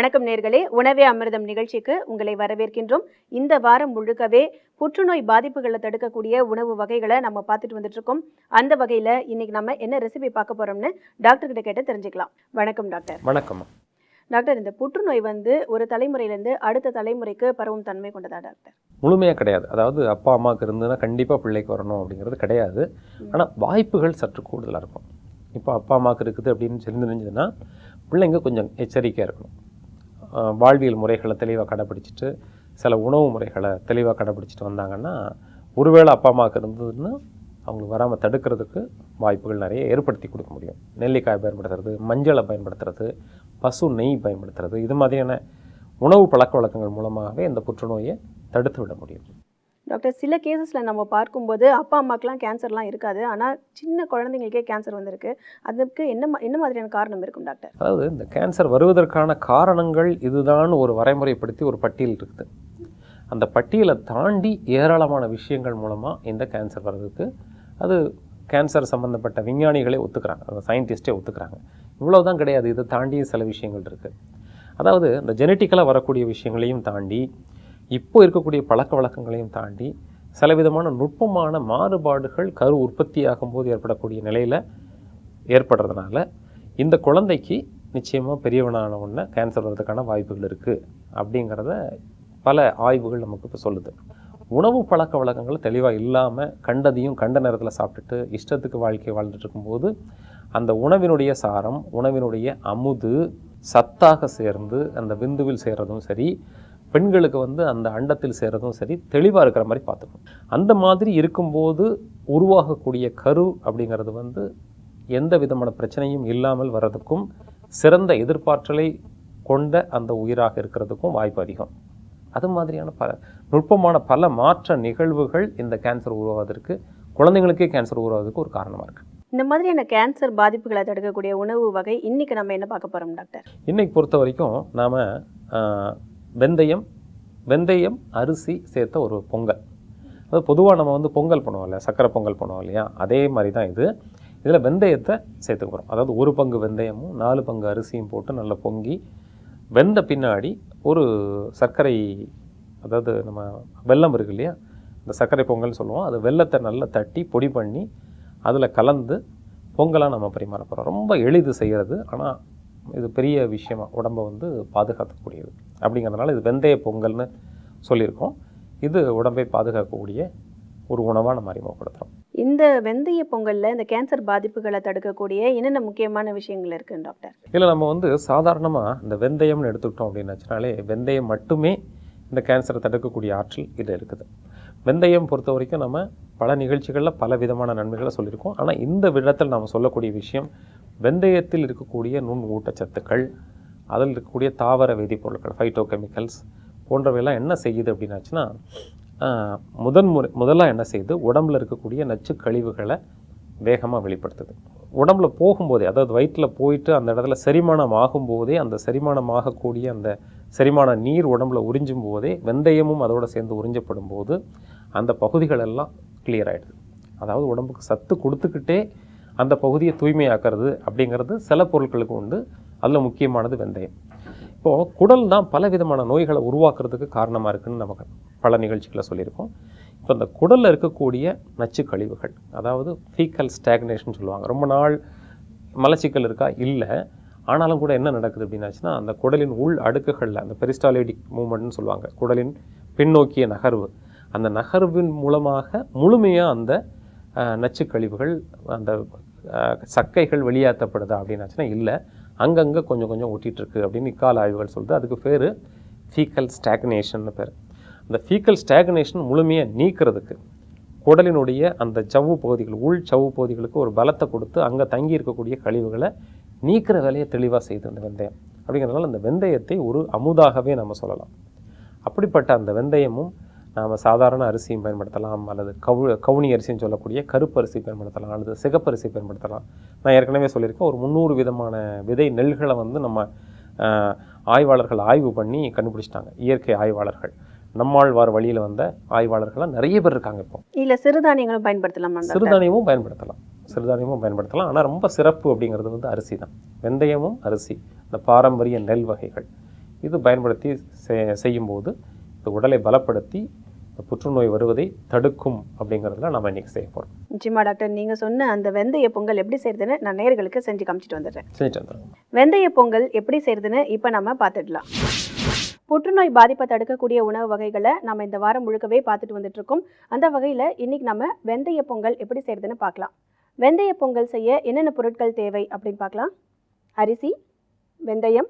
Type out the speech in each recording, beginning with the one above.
வணக்கம் நேர்களே, உணவே அமிர்தம் நிகழ்ச்சிக்கு உங்களை வரவேற்கின்றோம். இந்த வாரம் முழுக்கவே புற்றுநோய் பாதிப்புகளை தடுக்கக்கூடிய உணவு வகைகளை நம்ம பார்த்துட்டு வந்துட்டு இருக்கோம். அந்த வகையில் இன்னைக்கு நம்ம என்ன ரெசிபி பார்க்க போறோம்னு டாக்டர் கிட்ட கேட்டு தெரிஞ்சுக்கலாம். வணக்கம் டாக்டர். வணக்கம் டாக்டர், இந்த புற்றுநோய் ஒரு தலைமுறையிலேருந்து அடுத்த தலைமுறைக்கு பரவும் தன்மை கொண்டதா டாக்டர்? முழுமையாக கிடையாது. அதாவது அப்பா அம்மாவுக்கு இருந்ததுன்னா கண்டிப்பாக பிள்ளைக்கு வரணும் அப்படிங்கிறது கிடையாது. ஆனால் வாய்ப்புகள் சற்று கூடுதலாக இருக்கும். இப்போ அப்பா அம்மாவுக்கு இருக்குது அப்படின்னு தெரிஞ்சுதுன்னா பிள்ளைங்க கொஞ்சம் எச்சரிக்கையாக இருக்கணும். வாழ்வியல் முறைகளை தெளிவாக கடைப்பிடிச்சிட்டு சில உணவு முறைகளை தெளிவாக கடைப்பிடிச்சிட்டு வந்தாங்கன்னா ஒருவேளை அப்பா அம்மாவுக்கு இருந்ததுன்னா அவங்களுக்கு வராமல் தடுக்கிறதுக்கு வாய்ப்புகள் நிறைய ஏற்படுத்தி கொடுக்க முடியும். நெல்லிக்காய் பயன்படுத்துறது, மஞ்சளை பயன்படுத்துறது, பசு நெய் பயன்படுத்துறது, இது மாதிரியான உணவு பழக்க வழக்கங்கள் மூலமாகவே இந்த புற்றுநோயை தடுத்து விட முடியும். டாக்டர், சில கேசஸில் நம்ம பார்க்கும்போது அப்பா அம்மாக்கெலாம் கேன்சர்லாம் இருக்காது, ஆனால் சின்ன குழந்தைங்களுக்கே கேன்சர் வந்திருக்கு. அதுக்கு என்ன மாதிரியான காரணம் இருக்கும் டாக்டர்? அதாவது இந்த கேன்சர் வருவதற்கான காரணங்கள் இதுதான் ஒரு வரைமுறைப்படுத்தி ஒரு பட்டியல் இருக்குது. அந்த பட்டியலை தாண்டி ஏராளமான விஷயங்கள் மூலமாக இந்த கேன்சர் வர்றதுக்கு அது கேன்சர் சம்மந்தப்பட்ட விஞ்ஞானிகளே ஒத்துக்கிறாங்க, அந்த சயின்டிஸ்டே ஒத்துக்கிறாங்க. இவ்வளோதான் கிடையாது, இதை தாண்டி சில விஷயங்கள் இருக்குது. அதாவது இந்த ஜெனட்டிக்கலாக வரக்கூடிய விஷயங்களையும் தாண்டி இப்போ இருக்கக்கூடிய பழக்க வழக்கங்களையும் தாண்டி சில விதமான நுட்பமான மாறுபாடுகள் கரு உற்பத்தி ஆகும்போது ஏற்படக்கூடிய நிலையில் ஏற்படுறதுனால இந்த குழந்தைக்கு நிச்சயமாக பெரியவனான ஒன்று கேன்சர் வர்றதுக்கான வாய்ப்புகள் இருக்குது அப்படிங்கிறத பல ஆய்வுகள் நமக்கு இப்போ சொல்லுது. உணவு பழக்க வழக்கங்கள் தெளிவாக இல்லாமல் கண்டதையும் கண்ட நேரத்தில் சாப்பிட்டுட்டு இஷ்டத்துக்கு வாழ்க்கை வாழ்ந்துட்டு இருக்கும்போது அந்த உணவினுடைய சாரம், உணவினுடைய அமுது சத்தாக சேர்ந்து அந்த விந்துவில் சேர்றதும் சரி, பெண்களுக்கு அந்த அண்டத்தில் சேர்றதும் சரி தெளிவாக இருக்கிற மாதிரி பார்த்துக்கணும். அந்த மாதிரி இருக்கும்போது உருவாகக்கூடிய கரு அப்படிங்கிறது எந்த விதமான பிரச்சனையும் இல்லாமல் வர்றதுக்கும் சிறந்த எதிர்பார்த்தலை கொண்ட அந்த உயிராக இருக்கிறதுக்கும் வாய்ப்பு அதிகம். அது மாதிரியான நுட்பமான பல மாற்ற நிகழ்வுகள் இந்த கேன்சர் உருவாவதற்கு, குழந்தைங்களுக்கே கேன்சர் உருவாவதற்கு ஒரு காரணமாக இருக்குது. இந்த மாதிரியான கேன்சர் பாதிப்புகளை தடுக்கக்கூடிய உணவு வகை இன்னைக்கு நம்ம என்ன பார்க்க போகிறோம் டாக்டர்? இன்னைக்கு பொறுத்த வரைக்கும் நாம் வெந்தயம் அரிசி சேர்த்த ஒரு பொங்கல். அது பொதுவாக நம்ம பொங்கல் பண்ணுவோம் இல்லையா, சக்கரை பொங்கல் பண்ணுவோம் இல்லையா, அதே மாதிரி தான் இது. இதில் வெந்தயத்தை சேர்த்துக்க போகிறோம். அதாவது 1 பங்கு வெந்தயமும் 4 பங்கு அரிசியும் போட்டு நல்லா பொங்கி வெந்த பின்னாடி ஒரு சர்க்கரை, அதாவது நம்ம வெல்லம் இருக்கு இல்லையா, இந்த சர்க்கரை பொங்கல்னு சொல்லுவோம், அது வெல்லத்தை நல்லா தட்டி பொடி பண்ணி அதில் கலந்து பொங்கலாக நம்ம பரிமாற போகிறோம். ரொம்ப எளிது செய்கிறது, ஆனால் இது பெரிய விஷயமா உடம்பை பாதுகாக்கக்கூடியது. அப்படிங்கிறதுனால இது வெந்தய பொங்கல்னு சொல்லியிருக்கோம். இது உடம்பை பாதுகாக்கக்கூடிய ஒரு உணவாக நம்ம அறிமுகப்படுத்துகிறோம். இந்த வெந்தய பொங்கலில் இந்த கேன்சர் பாதிப்புகளை தடுக்கக்கூடிய என்னென்ன முக்கியமான விஷயங்கள் இருக்குன்னு டாக்டர்? இல்லை, நம்ம சாதாரணமாக இந்த வெந்தயம்னு எடுத்துக்கிட்டோம் அப்படின்னாச்சுனாலே வெந்தயம் மட்டுமே இந்த கேன்சரை தடுக்கக்கூடிய ஆற்றல் இதில் இருக்குது. வெந்தயம் பொறுத்த வரைக்கும் நம்ம பல நிகழ்ச்சிகளில் பல விதமான நன்மைகளை சொல்லியிருக்கோம். ஆனால் இந்த விடத்தில் நாம் சொல்லக்கூடிய விஷயம், வெந்தயத்தில் இருக்கக்கூடிய நுண் ஊட்டச்சத்துக்கள், அதில் இருக்கக்கூடிய தாவர வேதிப்பொருட்கள், ஃபைட்டோகெமிக்கல்ஸ் போன்றவையெல்லாம் என்ன செய்யுது அப்படின்னாச்சுன்னா, முதலாக என்ன செய்யுது, உடம்பில் இருக்கக்கூடிய நச்சு கழிவுகளை வேகமாக வெளிப்படுத்துது. உடம்புல போகும்போதே, அதாவது வயிற்றில் போயிட்டு அந்த இடத்துல செரிமானம் ஆகும்போதே, அந்த செரிமானம் ஆகக்கூடிய அந்த செரிமான நீர் உடம்புல உறிஞ்சும் போதே வெந்தயமும் அதோடு சேர்ந்து உறிஞ்சப்படும் போது அந்த பகுதிகளெல்லாம் கிளியர் ஆகிடுது. அதாவது உடம்புக்கு சத்து கொடுத்துக்கிட்டே அந்த பகுதியை தூய்மையாக்கிறது அப்படிங்கிறது சில பொருட்களுக்கு உண்டு. அதில் முக்கியமானது வெந்தயம். இப்போது குடல் தான் பல விதமான நோய்களை உருவாக்குறதுக்கு காரணமாக இருக்குதுன்னு நமக்கு பல நிகழ்ச்சிகளை சொல்லியிருக்கோம். இப்போ இந்த குடலில் இருக்கக்கூடிய நச்சு கழிவுகள், அதாவது ஃபீக்கல் ஸ்டாக்னேஷன் சொல்லுவாங்க. ரொம்ப நாள் மலச்சிக்கல் இருக்கா? இல்லை. ஆனாலும் கூட என்ன நடக்குது அப்படின்னாச்சுன்னா, அந்த குடலின் உள் அடுக்குகளில் அந்த பெரிஸ்டாலேடிக் மூமெண்ட்னு சொல்லுவாங்க, குடலின் பின்னோக்கிய நகர்வு, அந்த நகர்வின் மூலமாக முழுமையாக அந்த நச்சு கழிவுகள், அந்த சக்கைகள் வெளியேற்றப்படுதா அப்படின்னாச்சுன்னா இல்லை, அங்கங்கே கொஞ்சம் கொஞ்சம் ஒட்டிகிட்ருக்கு அப்படின்னு இக்கால ஆய்வுகள் சொல்லுது. அதுக்கு பேர் ஃபீக்கல் ஸ்டாக்னேஷன்னு பேர். அந்த ஃபீக்கல் ஸ்டாக்னேஷன் முழுமையாக நீக்கிறதுக்கு குடலினுடைய அந்த சவ்வு பகுதிகள், உள் சவ்வு பகுதிகளுக்கு ஒரு பலத்தை கொடுத்து அங்கே தங்கி இருக்கக்கூடிய கழிவுகளை நீக்கிற வேலையை தெளிவாக செய்யுது அந்த வெந்தயம். அப்படிங்கிறதுனால அந்த வெந்தயத்தை ஒரு அமுதாகவே நம்ம சொல்லலாம். அப்படிப்பட்ட அந்த வெந்தயமும் நாம் சாதாரண அரிசியும் பயன்படுத்தலாம், அல்லது கவுனி அரிசின்னு சொல்லக்கூடிய கருப்பு அரிசி பயன்படுத்தலாம், அல்லது சிகப்பரிசி பயன்படுத்தலாம். நான் ஏற்கனவே சொல்லியிருக்கேன், ஒரு 300 விதமான விதை நெல்களை நம்ம ஆய்வாளர்கள் ஆய்வு பண்ணி கண்டுபிடிச்சிட்டாங்க. இயற்கை ஆய்வாளர்கள், நம்மாழ்வார் வழியில் வந்த ஆய்வாளர்கள்லாம் நிறைய பேர் இருக்காங்க. இப்போ இல்லை, சிறுதானியங்களும் பயன்படுத்தலாம். சிறுதானியமும் பயன்படுத்தலாம். ஆனால் ரொம்ப சிறப்பு அப்படிங்கிறது அரிசி தான். வெந்தயமும் அரிசி, இந்த பாரம்பரிய நெல் வகைகள், இது பயன்படுத்தி செய்யும்போது இந்த உடலை பலப்படுத்தி புற்றுநோய் வருவதை தடுக்கும் அப்படிங்கிறதுல நம்ம இன்றைக்கி செய்ய போகிறோம். நிச்சயமா டாக்டர், நீங்கள் சொன்ன அந்த வெந்தய பொங்கல் எப்படி செய்யறதுன்னு நான் நேயர்களுக்கு செஞ்சு காமிச்சிட்டு வந்துடுறேன். செஞ்சுட்டு வந்துடுறோம். வெந்தய பொங்கல் எப்படி செய்யறதுன்னு இப்போ நம்ம பார்த்துடலாம். புற்றுநோய் பாதிப்பை தடுக்கக்கூடிய உணவு வகைகளை நம்ம இந்த வாரம் முழுக்கவே பார்த்துட்டு வந்துட்டு இருக்கோம். அந்த வகையில் இன்னைக்கு நம்ம வெந்தய பொங்கல் எப்படி செய்யறதுன்னு பார்க்கலாம். வெந்தய பொங்கல் செய்ய என்னென்ன பொருட்கள் தேவை அப்படின்னு பார்க்கலாம். அரிசி, வெந்தயம்,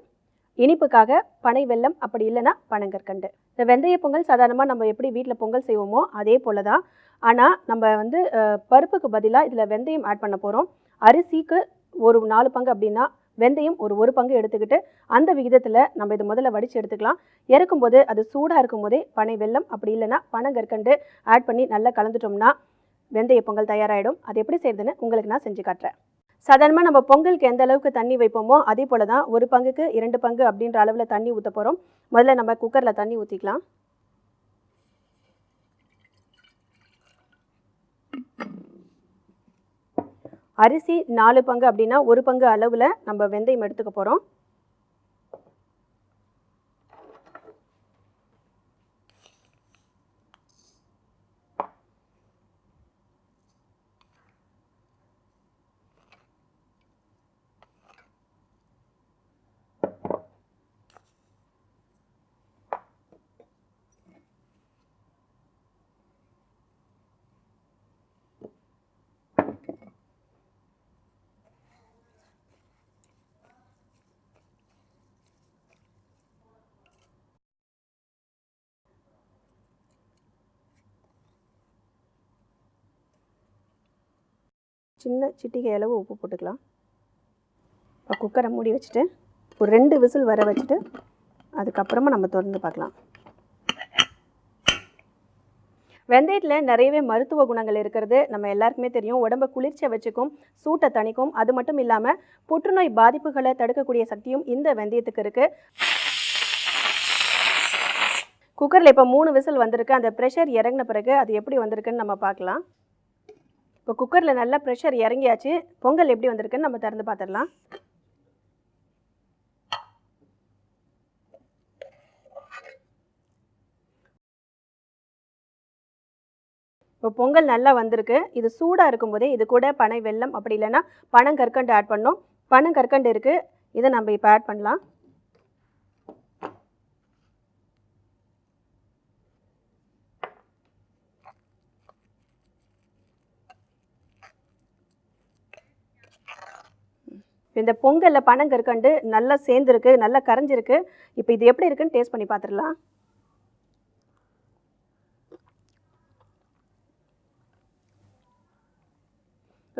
இனிப்புக்காக பனை வெல்லம், அப்படி இல்லைன்னா பனங்கற்கண்டு. இந்த வெந்தய பொங்கல் சாதாரணமாக நம்ம எப்படி வீட்டில் பொங்கல் செய்வோமோ அதே போல தான். ஆனால் நம்ம பருப்புக்கு பதிலாக இதில் வெந்தயம் ஆட் பண்ண போகிறோம். அரிசிக்கு ஒரு 4 பங்கு அப்படின்னா வெந்தயம் ஒரு பங்கு எடுத்துக்கிட்டு அந்த விகிதத்தில் நம்ம இது முதல்ல வடித்து எடுத்துக்கலாம். இறக்கும்போது அது சூடாக இருக்கும் போதே பனை வெல்லம் அப்படி இல்லைன்னா பனங்கற்கண்டு ஆட் பண்ணி நல்லா கலந்துட்டோம்னா வெந்தய பொங்கல் தயாராகிடும். அது எப்படி செய்யறதுன்னு உங்களுக்கு நான் செஞ்சு காட்டுறேன். சாதாரணமாக நம்ம பொங்கலுக்கு எந்த அளவுக்கு தண்ணி வைப்போமோ அதே போல தான் 1 பங்குக்கு 2 பங்கு அப்படின்ற அளவில் தண்ணி ஊற்ற போகிறோம். முதல்ல நம்ம குக்கரில் தண்ணி ஊற்றிக்கலாம். அரிசி 4 பங்கு அப்படின்னா 1 பங்கு அளவில் நம்ம வெந்தயம் எடுத்துக்க போகிறோம். சின்ன சிட்டிகை அளவு உப்பு போட்டுக்கலாம். இப்போ குக்கரை மூடி வச்சுட்டு ஒரு 2 விசில் வர வச்சுட்டு அதுக்கப்புறமா நம்ம திறந்து பார்க்கலாம். வெந்தயத்தில் நிறையவே மருத்துவ குணங்கள் இருக்கிறது நம்ம எல்லாருக்குமே தெரியும். உடம்பை குளிர்ச்சியை வச்சுக்கும், சூட்டை தணிக்கும். அது மட்டும் இல்லாமல் புற்றுநோய் பாதிப்புகளை தடுக்கக்கூடிய சக்தியும் இந்த வெந்தயத்துக்கு இருக்குது. குக்கரில் இப்போ 3 விசில் வந்திருக்கு. அந்த ப்ரெஷர் இறங்கின பிறகு அது எப்படி வந்திருக்குன்னு நம்ம பார்க்கலாம். இப்போ குக்கரில் நல்லா ப்ரெஷர் இறங்கியாச்சு. பொங்கல் எப்படி வந்திருக்குன்னு நம்ம திறந்து பார்த்துடலாம். இப்போ பொங்கல் நல்லா வந்திருக்கு. இது சூடாக இருக்கும்போதே இது கூட பனை வெல்லம் அப்படி இல்லைன்னா பனங்கற்கண்டு ஆட் பண்ணோம். பனங்கற்கண்டு இருக்குது, இதை நம்ம இப்போ ஆட் பண்ணலாம். இந்த பொங்கலில் பனங்கற்கண்டு நல்லா சேர்ந்துருக்கு, நல்லா கரைஞ்சிருக்கு. இப்போ இது எப்படி இருக்குன்னு டேஸ்ட் பண்ணி பார்த்துடலாம்.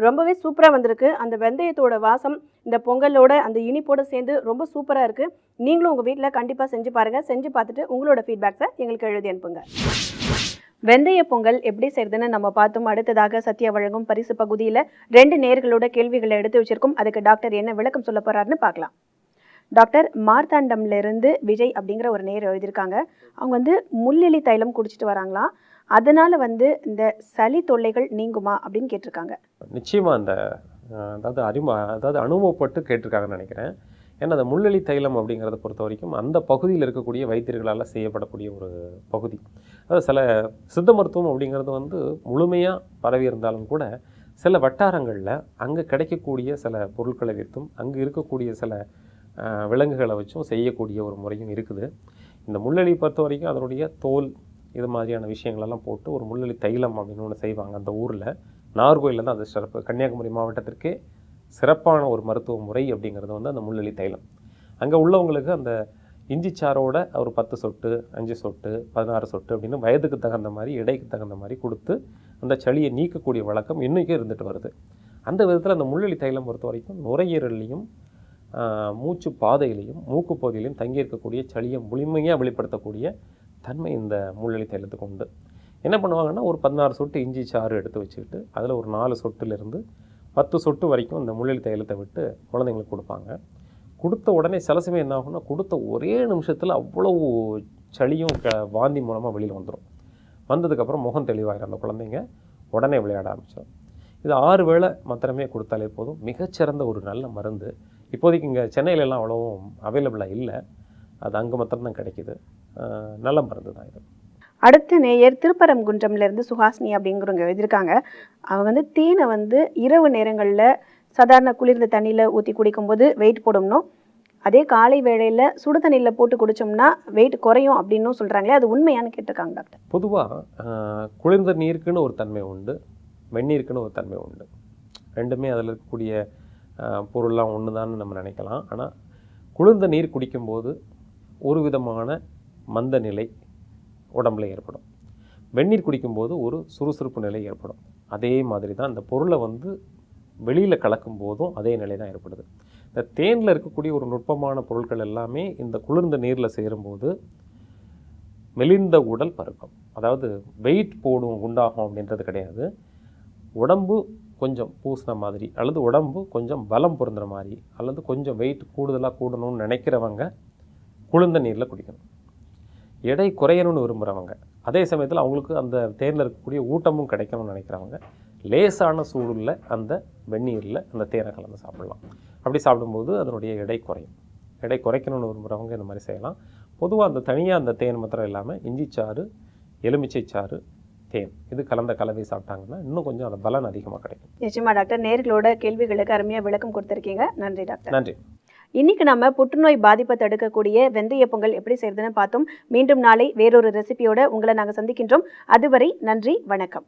ரொம்பவே சூப்பராக வந்திருக்கு. அந்த வெந்தயத்தோட வாசம் இந்த பொங்கலோட அந்த இனிப்போடு சேர்ந்து ரொம்ப சூப்பராக இருக்குது. நீங்களும் உங்கள் வீட்டில் கண்டிப்பாக செஞ்சு பாருங்கள். செஞ்சு பார்த்துட்டு உங்களோட ஃபீட்பேக்ஸை எங்களுக்கு எழுதி அனுப்புங்க. வெந்தய பொங்கல் எப்படி செய்யறதுன்னு நம்ம பார்த்தோம். அடுத்ததாக சத்யா வழங்கும் பரிசு பகுதியில் 2 நேயர்களோட கேள்விகளை எடுத்து வச்சிருக்கோம். அதுக்கு டாக்டர் என்ன விளக்கம் சொல்ல போறாருன்னு பார்க்கலாம். டாக்டர், மார்த்தாண்டம்லேருந்து விஜய் அப்படிங்கிற ஒரு நேயர் எழுதியிருக்காங்க. அவங்க முள்ளிலி தைலம் குடிச்சிட்டு வராங்களாம். அதனால இந்த சளி தொல்லைகள் நீங்குமா அப்படின்னு கேட்டிருக்காங்க. நிச்சயமாக அந்த அதாவது அனுபவப்பட்டு கேட்டிருக்காங்கன்னு நினைக்கிறேன். ஏன்னா அந்த முள்ளெலி தைலம் அப்படிங்கிறத பொறுத்த வரைக்கும் அந்த பகுதியில் இருக்கக்கூடிய வைத்தியர்களால் செய்யப்படக்கூடிய ஒரு பகுதி. அதாவது சில சித்த மருத்துவம் அப்படிங்கிறது முழுமையாக பரவி இருந்தாலும் கூட சில வட்டாரங்களில் அங்கே கிடைக்கக்கூடிய சில பொருட்களை வைத்தும் அங்கே இருக்கக்கூடிய சில விலங்குகளை வச்சும் செய்யக்கூடிய ஒரு முறையும் இருக்குது. இந்த முள்ளெலி பொறுத்த வரைக்கும் அதனுடைய தோல் இது மாதிரியான விஷயங்களெல்லாம் போட்டு ஒரு முள்ளெலி தைலம் அப்படின்னு ஒன்று செய்வாங்க. அந்த ஊரில் நாகர்கோயிலில் தான் அது சிறப்பு. கன்னியாகுமரி மாவட்டத்திற்கே சிறப்பான ஒரு மருத்துவ முறை அப்படிங்கிறது அந்த முள்ளெலி தைலம். அங்கே உள்ளவங்களுக்கு அந்த இஞ்சி சாரோட ஒரு 10 சொட்டு 5 சொட்டு 16 சொட்டு அப்படின்னு வயதுக்கு தகுந்த மாதிரி எடைக்கு தகுந்த மாதிரி கொடுத்து அந்த சளியை நீக்கக்கூடிய வழக்கம் இன்றைக்கும் இருந்துட்டு வருது. அந்த விதத்தில் அந்த முள்ளெலி தைலம் பொறுத்த வரைக்கும் நுரையீரல்லையும் மூச்சு பாதையிலையும் மூக்கு பகுதியிலையும் தங்கியிருக்கக்கூடிய சளியை முழுமையாக வெளிப்படுத்தக்கூடிய தன்மை இந்த முள்ளெலி தைலத்துக்கு உண்டு. என்ன பண்ணுவாங்கன்னா ஒரு 16 சொட்டு இஞ்சி சாறு எடுத்து வச்சுக்கிட்டு அதில் ஒரு 4 சொட்டுலேருந்து 10 சொட்டு வரைக்கும் இந்த முள்ளெலி தைலத்தை விட்டு குழந்தைங்களுக்கு கொடுப்பாங்க. கொடுத்த உடனே சில சமயம் என்ன ஆகும்னா கொடுத்த ஒரே நிமிஷத்தில் அவ்வளவு சளியும் வாந்தி மூலமாக வெளியில் வந்துடும். வந்ததுக்கப்புறம் முகம் தெளிவாகிற அந்த குழந்தைங்க உடனே விளையாட ஆரம்பிச்சிடும். இது 6 வேளை மாத்திரமே கொடுத்தாலே போதும். மிகச்சிறந்த ஒரு நல்ல மருந்து. இப்போதைக்கு இங்கே சென்னையிலலாம் அவ்வளவும் அவைலபிளாக இல்லை. அது அங்கே மாத்திரம்தான் கிடைக்கிது. நல்ல மருந்து தான் இது. அடுத்த நேயர் திருப்பரங்குன்றம்ல இருந்து சுஹாசினி அப்படிங்கிறவங்க எழுதியிருக்காங்க. அவங்க வந்து தேனை வந்து இரவு நேரங்களில் சாதாரண குளிர்ந்த தண்ணியில் ஊற்றி குடிக்கும்போது வெயிட் போடும்னும், அதே காலை வேளையில் சுடு தண்ணியில் போட்டு குடித்தோம்னா வெயிட் குறையும் அப்படின்னும் சொல்கிறாங்களே, அது உண்மையானு கேட்டிருக்காங்க டாக்டர். பொதுவாக குளிர்ந்த நீருக்குன்னு ஒரு தன்மை உண்டு, வெந்நீருக்குன்னு ஒரு தன்மை உண்டு. ரெண்டுமே அதில் இருக்கக்கூடிய பொருள்லாம் ஒன்று தான் நம்ம நினைக்கலாம். ஆனால் குளிர்ந்த நீர் குடிக்கும்போது ஒரு விதமான மந்த நிலை உடம்புல ஏற்படும். வெந்நீர் குடிக்கும்போது ஒரு சுறுசுறுப்பு நிலை ஏற்படும். அதே மாதிரி தான் இந்த பொருளை வந்து வெளியில் கலக்கும் போதும் அதே நிலை தான் ஏற்படுது. இந்த தேனில் இருக்கக்கூடிய ஒரு நுட்பமான பொருட்கள் எல்லாமே இந்த குளிர்ந்த நீரில் சேரும்போது மெலிந்த உடல் பருக்கம், அதாவது வெயிட் போடும் குண்டாகும் அப்படின்றது கிடையாது. உடம்பு கொஞ்சம் பூசின மாதிரி, அல்லது உடம்பு கொஞ்சம் பலம் பொருந்துற மாதிரி, அல்லது கொஞ்சம் வெயிட் கூடுதலாக கூடணும்னு நினைக்கிறவங்க குளிர்ந்த நீரில் குடிக்கணும். எடை குறையணும்னு விரும்புகிறவங்க, அதே சமயத்தில் அவங்களுக்கு அந்த தேனில் இருக்கக்கூடிய ஊட்டமும் கிடைக்கணும்னு நினைக்கிறவங்க லேசான சூடுள்ள அந்த வெந்நீரில் அந்த தேனை கலந்து சாப்பிடலாம். அப்படி சாப்பிடும்போது அதனுடைய எடை குறையும். எடை குறைக்கணும்னு விரும்புகிறவங்க இந்த மாதிரி செய்யலாம். பொதுவாக அந்த தனியாக அந்த தேன் மாத்திரம் இல்லாமல் இஞ்சிச்சாறு, எலுமிச்சைச்சாறு, தேன் இது கலந்த கலவை சாப்பிட்டாங்கன்னா இன்னும் கொஞ்சம் அந்த பலன் அதிகமாக கிடைக்கும். நிச்சயமா டாக்டர், நேர்களோட கேள்விகளுக்கு அருமையாக விளக்கம் கொடுத்துருக்கீங்க. நன்றி டாக்டர். நன்றி. இன்னைக்கு நம்ம புற்றுநோய் பாதிப்பை தடுக்கக்கூடிய வெந்தய பொங்கல் எப்படி செய்யறதுன்னு பார்த்தோம். மீண்டும் நாளை வேறொரு ரெசிபியோட உங்களை நாங்கள் சந்திக்கின்றோம். அதுவரை நன்றி, வணக்கம்.